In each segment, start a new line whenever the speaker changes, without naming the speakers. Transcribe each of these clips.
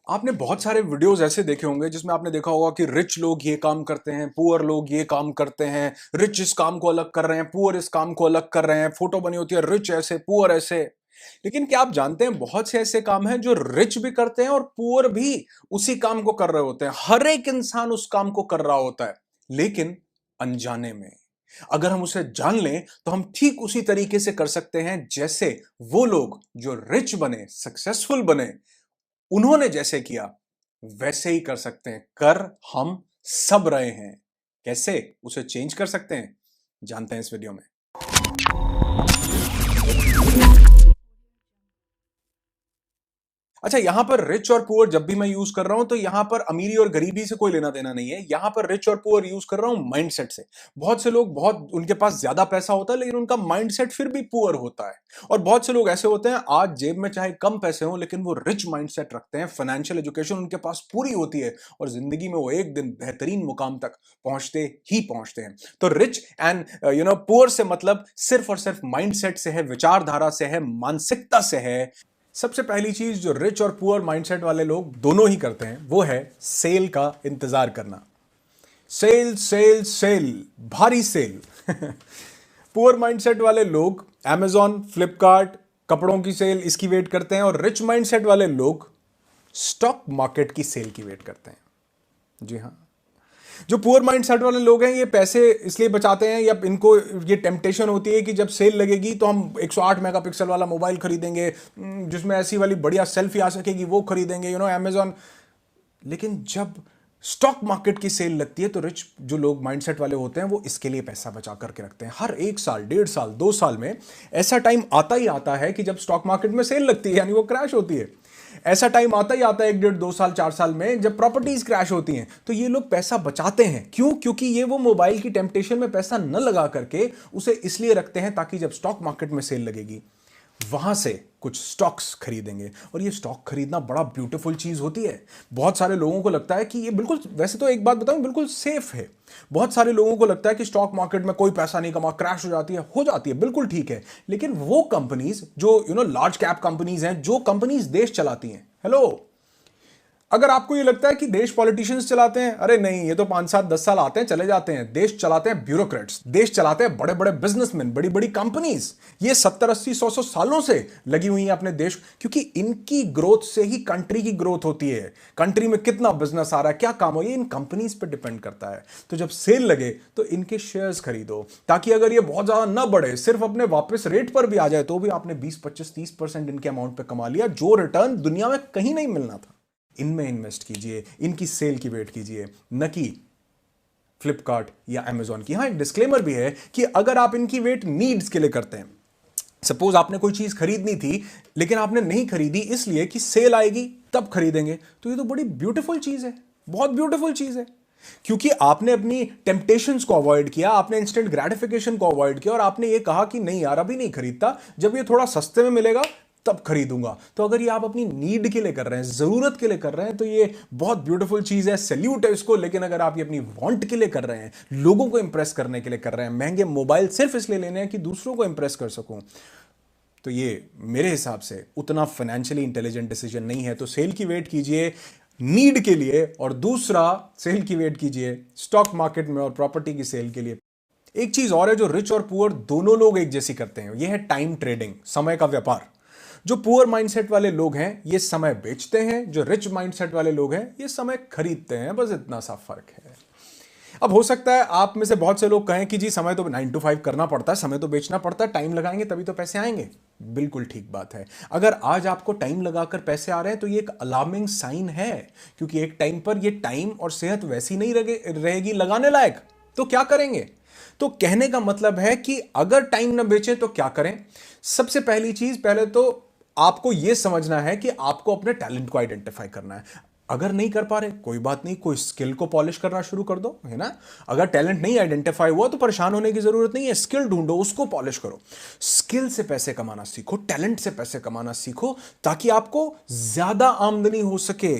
आपने बहुत सारे वीडियोस ऐसे देखे होंगे जिसमें आपने देखा होगा कि रिच लोग ये काम करते हैं, पुअर लोग ये काम करते हैं, रिच इस काम को अलग कर रहे हैं, पुअर इस काम को अलग कर रहे हैं, फोटो बनी होती है रिच ऐसे पुअर ऐसे। लेकिन क्या आप जानते हैं बहुत से ऐसे काम हैं जो रिच भी करते हैं और पुअर भी उसी काम को कर रहे होते हैं। हर एक इंसान उस काम को कर रहा होता है, लेकिन अनजाने में। अगर हम उसे जान लें तो हम ठीक उसी तरीके से कर सकते हैं जैसे वो लोग जो रिच बने, सक्सेसफुल बने, उन्होंने जैसे किया वैसे ही कर सकते हैं। कर हम सब रहे हैं, कैसे उसे चेंज कर सकते हैं जानते हैं इस वीडियो में। अच्छा, यहां पर रिच और पुअर जब भी मैं यूज कर रहा हूं तो यहां पर अमीरी और गरीबी से कोई लेना देना नहीं है। यहां पर रिच और पुअर यूज कर रहा हूं माइंडसेट से। बहुत से लोग, बहुत उनके पास ज्यादा पैसा होता है लेकिन उनका माइंडसेट फिर भी पुअर होता है। और बहुत से लोग ऐसे होते हैं आज जेब में चाहे कम पैसे हो लेकिन वो रिच माइंडसेट रखते हैं, फाइनेंशियल एजुकेशन उनके पास पूरी होती है और जिंदगी में वो एक दिन बेहतरीन मुकाम तक पहुंचते ही पहुंचते हैं। तो रिच एंड पुअर से मतलब सिर्फ और सिर्फ माइंडसेट से है, विचारधारा से है, मानसिकता से है। सबसे पहली चीज जो रिच और पुअर माइंडसेट वाले लोग दोनों ही करते हैं वो है सेल का इंतजार करना। सेल सेल सेल, भारी सेल। पुअर माइंडसेट वाले लोग Amazon, फ्लिपकार्ट, कपड़ों की सेल इसकी वेट करते हैं और रिच माइंडसेट वाले लोग स्टॉक मार्केट की सेल की वेट करते हैं। जी हां, जो पुअर माइंड सेट वाले लोग हैं ये पैसे इसलिए बचाते हैं या इनको ये टेम्पटेशन होती है कि जब सेल लगेगी तो हम 108 मेगापिक्सल वाला मोबाइल खरीदेंगे, जिसमें ऐसी वाली बढ़िया सेल्फी आ सकेगी वो खरीदेंगे, अमेजॉन। लेकिन जब स्टॉक मार्केट की सेल लगती है तो रिच जो लोग माइंडसेट वाले होते हैं वो इसके लिए पैसा बचा करके रखते हैं। हर 1 साल, 1.5 साल, 2 साल में ऐसा टाइम आता ही आता है कि जब स्टॉक मार्केट में सेल लगती है, यानी वो क्रैश होती है। ऐसा टाइम आता ही आता है 1, 1.5, 2 साल, 4 साल में जब प्रॉपर्टीज क्रैश होती हैं। तो ये लोग पैसा बचाते हैं। क्यों? क्योंकि ये वो मोबाइल की टेम्पटेशन में पैसा न लगा करके उसे इसलिए रखते हैं ताकि जब स्टॉक मार्केट में सेल लगेगी वहां से कुछ स्टॉक्स खरीदेंगे। और ये स्टॉक खरीदना बड़ा ब्यूटीफुल चीज होती है। बहुत सारे लोगों को लगता है कि ये बिल्कुल, वैसे तो एक बात बताऊं, बिल्कुल सेफ है। बहुत सारे लोगों को लगता है कि स्टॉक मार्केट में कोई पैसा नहीं कमा, क्रैश हो जाती है, बिल्कुल ठीक है। लेकिन वो कंपनीज जो लार्ज कैप कंपनीज हैं, जो कंपनीज देश चलाती हैं, हेलो, अगर आपको ये लगता है कि देश पॉलिटिशियंस चलाते हैं, अरे नहीं, ये तो 5, 7, 10 साल आते हैं चले जाते हैं। देश चलाते हैं ब्यूरोक्रेट्स, देश चलाते हैं बड़े बड़े बिजनेसमैन, बड़ी बड़ी कंपनीज। ये 70, 80, 100 सालों से लगी हुई हैं अपने देश, क्योंकि इनकी ग्रोथ से ही कंट्री की ग्रोथ होती है। कंट्री में कितना बिजनेस आ रहा है, क्या काम हो, ये इन कंपनीज पर डिपेंड करता है। तो जब सेल लगे तो इनके शेयर्स खरीदो, ताकि अगर ये बहुत ज्यादा ना बढ़े, सिर्फ अपने वापस रेट पर भी आ जाए, तो भी आपने 20, 25, 30% इनके अमाउंट पर कमा लिया, जो रिटर्न दुनिया में कहीं नहीं मिलना था। इनमें इन्वेस्ट कीजिए, इनकी सेल की वेट कीजिए, न कि फ्लिपकार्ट या अमेजॉन की। हाँ, एक डिस्क्लेमर भी है कि अगर आप इनकी वेट नीड्स के लिए करते हैं, सपोज आपने कोई चीज खरीदनी थी लेकिन आपने नहीं खरीदी इसलिए कि सेल आएगी तब खरीदेंगे, तो ये तो बड़ी ब्यूटीफुल चीज है, बहुत ब्यूटीफुल चीज है। क्योंकि आपने अपनी टेम्पटेशंस को अवॉइड किया, आपने इंस्टेंट ग्रेटिफिकेशन को अवॉइड किया और आपने ये कहा कि नहीं यार, अभी नहीं खरीदता, जब ये थोड़ा सस्ते में मिलेगा तब खरीदूंगा। तो अगर ये आप अपनी नीड के लिए कर रहे हैं, जरूरत के लिए कर रहे हैं, तो ये बहुत ब्यूटीफुल चीज है, सैल्यूट है इसको। लेकिन अगर आप ये अपनी वांट के लिए कर रहे हैं, लोगों को इंप्रेस करने के लिए कर रहे हैं, महंगे मोबाइल सिर्फ इसलिए लेने हैं कि दूसरों को इंप्रेस कर सकूं, तो ये मेरे हिसाब से उतना फाइनेंशियली इंटेलिजेंट डिसीजन नहीं है। तो सेल की वेट कीजिए नीड के लिए, और दूसरा सेल की वेट कीजिए स्टॉक मार्केट में और प्रॉपर्टी की सेल के लिए। एक चीज और है जो रिच और पुअर दोनों लोग एक जैसी करते हैं, यह है टाइम ट्रेडिंग, समय का व्यापार। जो पुअर माइंडसेट वाले लोग हैं ये समय बेचते हैं, जो रिच माइंडसेट वाले लोग हैं ये समय खरीदते हैं, बस इतना सा फर्क है। अब हो सकता है आप में से बहुत से लोग कहें कि जी समय तो 9 to 5 करना पड़ता है, समय तो बेचना पड़ता है, टाइम लगाएंगे तभी तो पैसे आएंगे। बिल्कुल ठीक बात है। अगर आज आपको टाइम लगाकर पैसे आ रहे हैं तो ये एक अलार्मिंग साइन है, क्योंकि एक टाइम पर ये टाइम और सेहत वैसी नहीं रहेगी लगाने लायक, तो क्या करेंगे? तो कहने का मतलब है कि अगर टाइम ना बेचें तो क्या करें? सबसे पहली चीज, पहले तो आपको यह समझना है कि आपको अपने टैलेंट को आइडेंटिफाई करना है। अगर नहीं कर पा रहे कोई बात नहीं, कोई स्किल को पॉलिश करना शुरू कर दो, है ना। अगर टैलेंट नहीं आइडेंटिफाई हुआ तो परेशान होने की जरूरत नहीं है, स्किल ढूंढो, उसको पॉलिश करो। स्किल से पैसे कमाना सीखो, टैलेंट से पैसे कमाना सीखो, ताकि आपको ज्यादा आमदनी हो सके,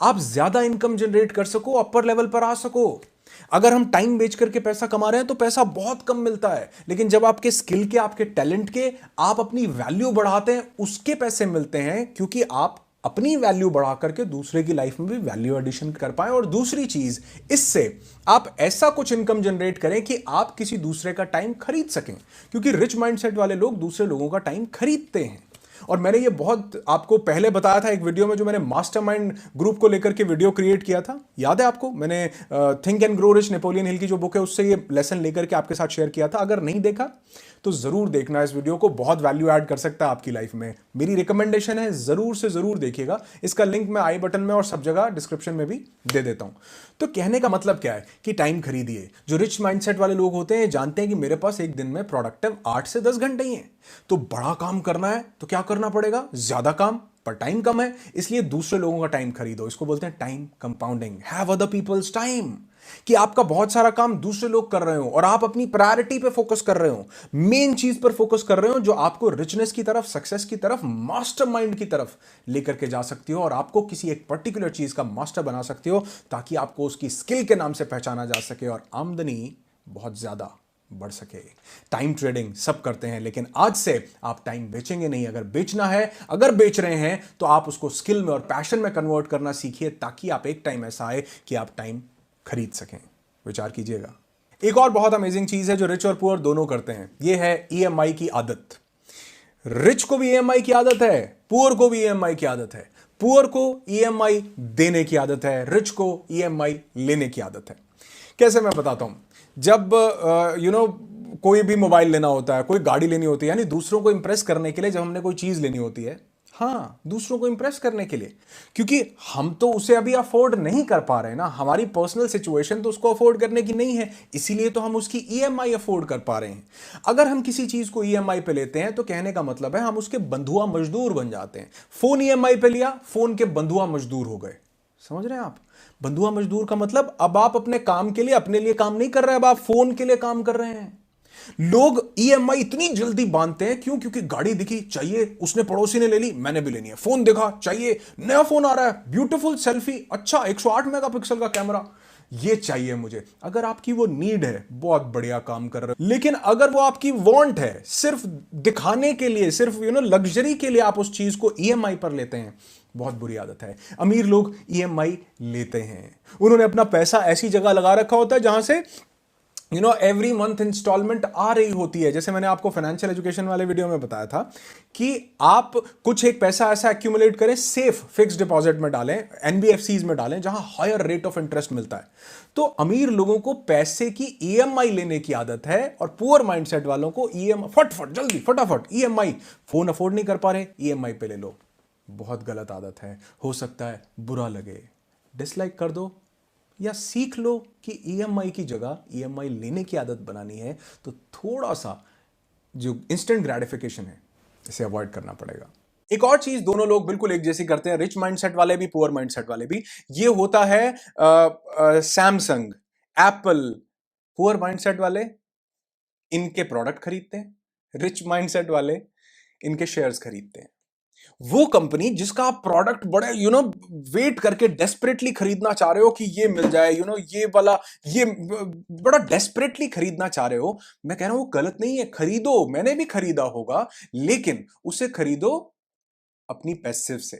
आप ज्यादा इनकम जनरेट कर सको, अपर लेवल पर आ सको। अगर हम टाइम बेच करके पैसा कमा रहे हैं तो पैसा बहुत कम मिलता है, लेकिन जब आपके स्किल के, आपके टैलेंट के, आप अपनी वैल्यू बढ़ाते हैं, उसके पैसे मिलते हैं, क्योंकि आप अपनी वैल्यू बढ़ा करके दूसरे की लाइफ में भी वैल्यू एडिशन कर पाए। और दूसरी चीज, इससे आप ऐसा कुछ इनकम जनरेट करें कि आप किसी दूसरे का टाइम खरीद सकें, क्योंकि रिच माइंडसेट वाले लोग दूसरे लोगों का टाइम खरीदते हैं। और मैंने ये बहुत आपको पहले बताया था एक वीडियो में, जो मैंने मास्टरमाइंड ग्रुप को लेकर के वीडियो क्रिएट किया था, याद है आपको? मैंने think and grow rich, Napoleon Hill की जो बुक है, उससे ये लेसन लेकर के आपके साथ शेयर किया था। अगर नहीं देखा तो जरूर देखना इस वीडियो को, बहुत वैल्यू ऐड कर सकता है आपकी लाइफ में। मेरी रिकमेंडेशन है, जरूर से जरूर देखिएगा। इसका लिंक मैं आई बटन में और सब जगह डिस्क्रिप्शन में भी दे देता हूं। तो कहने का मतलब क्या है कि टाइम खरीदिए। जो रिच माइंडसेट वाले लोग होते हैं जानते हैं कि मेरे पास एक दिन में प्रोडक्टिव 8 से 10 घंटे ही हैं, तो बड़ा काम करना है तो क्या करना पड़ेगा? ज्यादा काम पर टाइम कम है, इसलिए दूसरे लोगों का टाइम खरीदो। इसको बोलते हैं time compounding. Have other people's time, कि आपका बहुत सारा काम दूसरे लोग कर रहे हो और आप अपनी प्रायोरिटी पे फोकस कर रहे हो, मेन चीज पर फोकस कर रहे हो, जो आपको रिचनेस की तरफ, सक्सेस की तरफ, मास्टरमाइंड की तरफ लेकर के जा सकती हो, और आपको किसी एक पर्टिकुलर चीज का मास्टर बना सकती हो, ताकि आपको उसकी स्किल के नाम से पहचाना जा सके और आमदनी बहुत ज्यादा बढ़ सके। टाइम ट्रेडिंग सब करते हैं, लेकिन आज से आप टाइम बेचेंगे नहीं। अगर बेचना है, अगर बेच रहे हैं, तो आप उसको स्किल में और पैशन में कन्वर्ट करना सीखिए, ताकि आप एक टाइम ऐसा आए कि आप टाइम खरीद सकें। विचार कीजिएगा। एक और बहुत अमेजिंग चीज है जो रिच और पुअर दोनों करते हैं, यह है ईएमआई की आदत। रिच को भी ईएमआई की आदत है, पुअर को भी ईएमआई की आदत है। पुअर को ईएमआई देने की आदत है, रिच को ईएमआई लेने की आदत है। कैसे, मैं बताता हूं। जब कोई भी मोबाइल लेना होता है, कोई गाड़ी लेनी होती है, यानी दूसरों को इंप्रेस करने के लिए जब हमने कोई चीज लेनी होती है, हाँ, दूसरों को इंप्रेस करने के लिए, क्योंकि हम तो उसे अभी अफोर्ड नहीं कर पा रहे ना, हमारी पर्सनल सिचुएशन तो उसको अफोर्ड करने की नहीं है, इसीलिए तो हम उसकी ईएमआई अफोर्ड कर पा रहे हैं। अगर हम किसी चीज को ईएमआई पे लेते हैं तो कहने का मतलब है हम उसके बंधुआ मजदूर बन जाते हैं। फोन ईएमआई पे लिया, फोन के बंधुआ मजदूर हो गए। समझ रहे हैं आप? बंधुआ मजदूर का मतलब अब आप अपने काम के लिए, अपने लिए काम नहीं कर रहे हैं, अब आप फोन के लिए काम कर रहे हैं। लोग ईएमआई इतनी जल्दी बांधते हैं, क्यों? क्योंकि गाड़ी दिखी, चाहिए, उसने पड़ोसी ने ले ली, मैंने भी लेनी है। फोन देखा, चाहिए, नया फोन आ रहा है, ब्यूटीफुल सेल्फी, अच्छा 108 मेगापिक्सल का कैमरा, ये चाहिए मुझे। अगर आपकी वो नीड है, बहुत बढ़िया काम कर रहे हो। लेकिन अगर वो आपकी वांट है, सिर्फ दिखाने के लिए, सिर्फ लग्जरी के लिए आप उस चीज को ईएमआई पर लेते हैं, बहुत बुरी आदत है। अमीर लोग ईएमआई लेते हैं, उन्होंने अपना पैसा ऐसी जगह लगा रखा होता है जहां से एवरी मंथ इंस्टॉलमेंट आ रही होती है। जैसे मैंने आपको फाइनेंशियल एजुकेशन वाले वीडियो में बताया था कि आप कुछ एक पैसा ऐसा एक्यूमुलेट करें, सेफ फिक्स डिपॉजिट में डालें, एनबीएफसीज में डालें, जहां हायर रेट ऑफ इंटरेस्ट मिलता है। तो अमीर लोगों को पैसे की ईएमआई लेने की आदत है, और पुअर माइंडसेट वालों को ईएमआई फटफट, जल्दी, फटाफट ईएमआई। फोन अफोर्ड नहीं कर पा रहे, ईएमआई पे ले लो। बहुत गलत आदत है, हो सकता है बुरा लगे, डिसलाइक कर दो, या सीख लो कि ईएमआई की जगह ईएमआई लेने की आदत बनानी है, तो थोड़ा सा जो इंस्टेंट ग्रेटिफिकेशन है, इसे अवॉइड करना पड़ेगा। एक और चीज दोनों लोग बिल्कुल एक जैसी करते हैं, रिच माइंडसेट वाले भी, पुअर माइंडसेट वाले भी, ये होता है सैमसंग, एप्पल। पुअर माइंडसेट वाले इनके प्रोडक्ट खरीदते हैं, रिच माइंडसेट वाले इनके शेयर्स खरीदते हैं। वो कंपनी जिसका आप प्रोडक्ट बड़े वेट करके डेस्परेटली खरीदना चाह रहे हो कि ये मिल जाए, ये वाला, ये बड़ा डेस्परेटली खरीदना चाह रहे हो, मैं कह रहा हूं वो गलत नहीं है, खरीदो, मैंने भी खरीदा होगा, लेकिन उसे खरीदो अपनी पैसिव से,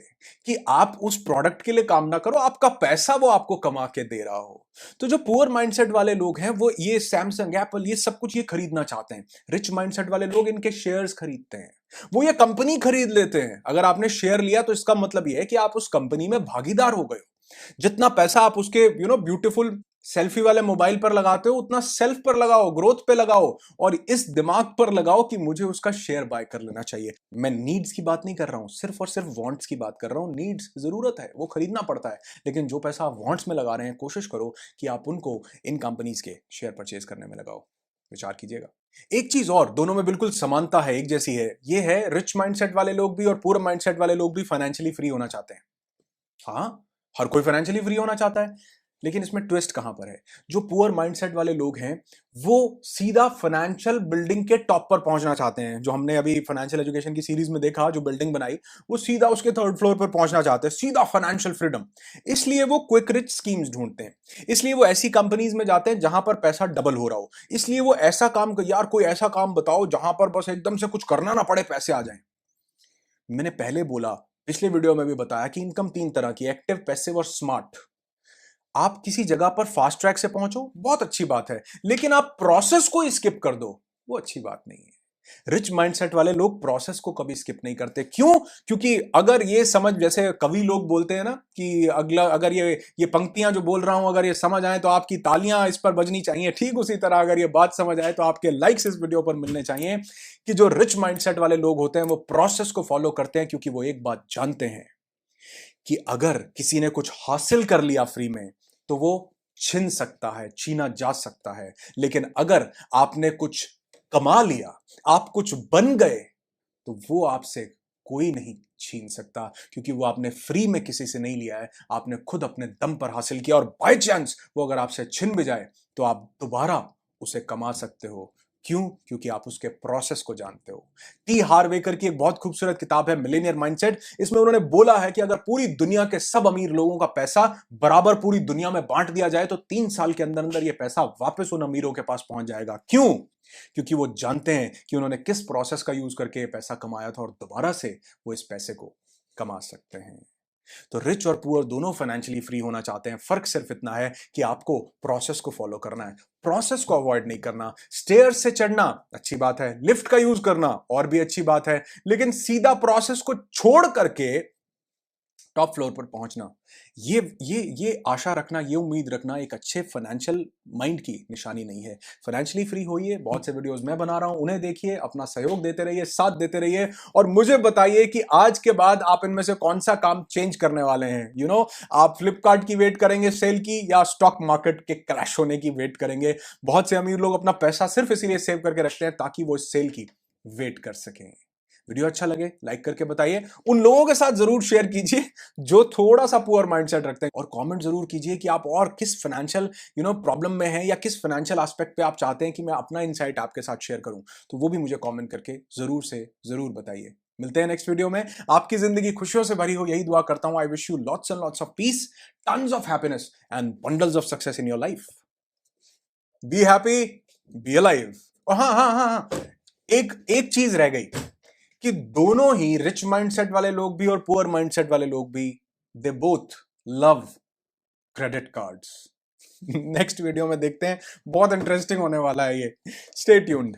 कि आप उस प्रोडक्ट के लिए काम ना करो, आपका पैसा वो आपको कमा के दे रहा हो। तो जो पुअर माइंडसेट वाले लोग हैं, वो ये सैमसंग, एप्पल, ये सब कुछ ये खरीदना चाहते हैं। रिच माइंडसेट वाले लोग इनके शेयर्स खरीदते हैं, वो ये कंपनी खरीद लेते हैं। अगर आपने शेयर लिया तो इसका मतलब ये है कि आप उस कंपनी में भागीदार हो गए हो। जितना पैसा आप उसके ब्यूटीफुल सेल्फी वाले मोबाइल पर लगाते हो, उतना सेल्फ पर लगाओ, ग्रोथ पे लगाओ, और इस दिमाग पर लगाओ कि मुझे उसका शेयर बाय कर लेना चाहिए। मैं नीड्स की बात नहीं कर रहा हूं, सिर्फ और सिर्फ वांट्स की बात कर रहा हूं। नीड्स जरूरत है, वो खरीदना पड़ता है, लेकिन जो पैसा आप वांट्स में लगा रहे हैं, कोशिश करो कि आप उनको इन कंपनीज के शेयर परचेज करने में लगाओ। विचार कीजिएगा। एक चीज और, दोनों में बिल्कुल समानता है, एक जैसी है, ये है रिच माइंडसेट वाले लोग भी और पुअर माइंडसेट वाले लोग भी फाइनेंशियली फ्री होना चाहते हैं। हाँ, हर कोई फाइनेंशियली फ्री होना चाहता है, लेकिन इसमें ट्विस्ट कहां पर है? जो पुअर माइंडसेट वाले लोग हैं, वो सीधा फाइनेंशियल बिल्डिंग के टॉप पर पहुंचना चाहते हैं। जो हमने अभी फाइनेंशियल एजुकेशन की सीरीज में देखा, जो बिल्डिंग बनाई, वो सीधा उसके 3rd फ्लोर पर पहुंचना चाहते हैं, सीधा फाइनेंशियल फ्रीडम। इसलिए वो क्विक रिच स्कीम्स ढूंढते हैं, इसलिए वो ऐसी कंपनीज में जाते हैं जहां पर पैसा डबल हो रहा हो, इसलिए वो ऐसा काम, यार कोई ऐसा काम बताओ जहां पर बस एकदम से कुछ करना ना पड़े, पैसे आ जाए। मैंने पहले बोला, पिछले वीडियो में भी बताया कि इनकम 3 तरह की, एक्टिव, पैसिव और स्मार्ट। आप किसी जगह पर फास्ट ट्रैक से पहुंचो, बहुत अच्छी बात है, लेकिन आप प्रोसेस को स्किप कर दो, वो अच्छी बात नहीं है। रिच माइंडसेट वाले लोग प्रोसेस को कभी स्किप नहीं करते। क्यों? क्योंकि अगर ये समझ, जैसे कवि लोग बोलते हैं ना कि अगला, अगर ये पंक्तियां जो बोल रहा हूं अगर ये समझ आए तो आपकी तालियां इस पर बजनी चाहिए। ठीक उसी तरह अगर ये बात समझ आए तो आपके लाइक्स इस वीडियो पर मिलने चाहिए कि जो रिच माइंडसेट वाले लोग होते हैं वो प्रोसेस को फॉलो करते हैं, क्योंकि वो एक बात जानते हैं कि अगर किसी ने कुछ हासिल कर लिया फ्री में तो वो छिन सकता है, छीना जा सकता है, लेकिन अगर आपने कुछ कमा लिया, आप कुछ बन गए, तो वो आपसे कोई नहीं छीन सकता, क्योंकि वो आपने फ्री में किसी से नहीं लिया है, आपने खुद अपने दम पर हासिल किया। और बाय चांस वो अगर आपसे छिन भी जाए तो आप दोबारा उसे कमा सकते हो। क्यों? क्योंकि आप उसके प्रोसेस को जानते हो। टी हार्वेकर की एक बहुत खूबसूरत किताब है मिलेनियर माइंडसेट। इसमें उन्होंने बोला है कि अगर पूरी दुनिया के सब अमीर लोगों का पैसा बराबर पूरी दुनिया में बांट दिया जाए तो 3 साल के अंदर अंदर ये पैसा वापस उन अमीरों के पास पहुंच जाएगा। क्यों? क्योंकि वो जानते हैं कि उन्होंने किस प्रोसेस का यूज करके ये पैसा कमाया था और दोबारा से वो इस पैसे को कमा सकते हैं। तो रिच और पुअर दोनों फाइनेंशियली फ्री होना चाहते हैं। फर्क सिर्फ इतना है कि आपको प्रोसेस को फॉलो करना है, प्रोसेस को अवॉइड नहीं करना। स्टेयर्स से चढ़ना अच्छी बात है, लिफ्ट का यूज करना और भी अच्छी बात है, लेकिन सीधा प्रोसेस को छोड़ करके टॉप फ्लोर पर पहुंचना, ये आशा रखना, ये उम्मीद रखना एक अच्छे फाइनेंशियल माइंड की निशानी नहीं है। फाइनेंशियली फ्री होइए। बहुत से वीडियोस मैं बना रहा हूं, उन्हें देखिए, अपना सहयोग देते रहिए, साथ देते रहिए, और मुझे बताइए कि आज के बाद आप इनमें से कौन सा काम चेंज करने वाले हैं। आप फ्लिपकार्ट की वेट करेंगे सेल की, या स्टॉक मार्केट के क्रैश होने की वेट करेंगे। बहुत से अमीर लोग अपना पैसा सिर्फ इसीलिए सेव करके रखते हैं ताकि वो सेल की वेट कर सकें। वीडियो अच्छा लगे लाइक करके बताइए, उन लोगों के साथ जरूर शेयर कीजिए जो थोड़ा सा पुअर माइंडसेट रखते हैं, और कमेंट जरूर कीजिए कि आप और किस फाइनेंशियल प्रॉब्लम में हैं, या किस फाइनेंशियल एस्पेक्ट पे आप चाहते हैं कि मैं अपना इनसाइट आपके साथ शेयर करूं, तो वो भी मुझे कमेंट करके जरूर से जरूर बताइए। मिलते हैं नेक्स्ट वीडियो में। आपकी जिंदगी खुशियों से भरी हो, यही दुआ करता हूं। I wish you lots and lots of peace, tons of happiness and bundles of success in your life. Be happy, be alive. और हाँ हाँ हाँ हाँ, एक एक चीज रह गई कि दोनों ही रिच माइंडसेट वाले लोग भी और पुअर माइंडसेट वाले लोग भी, they both love credit cards. Next video में देखते हैं, बहुत इंटरेस्टिंग होने वाला है ये। Stay tuned.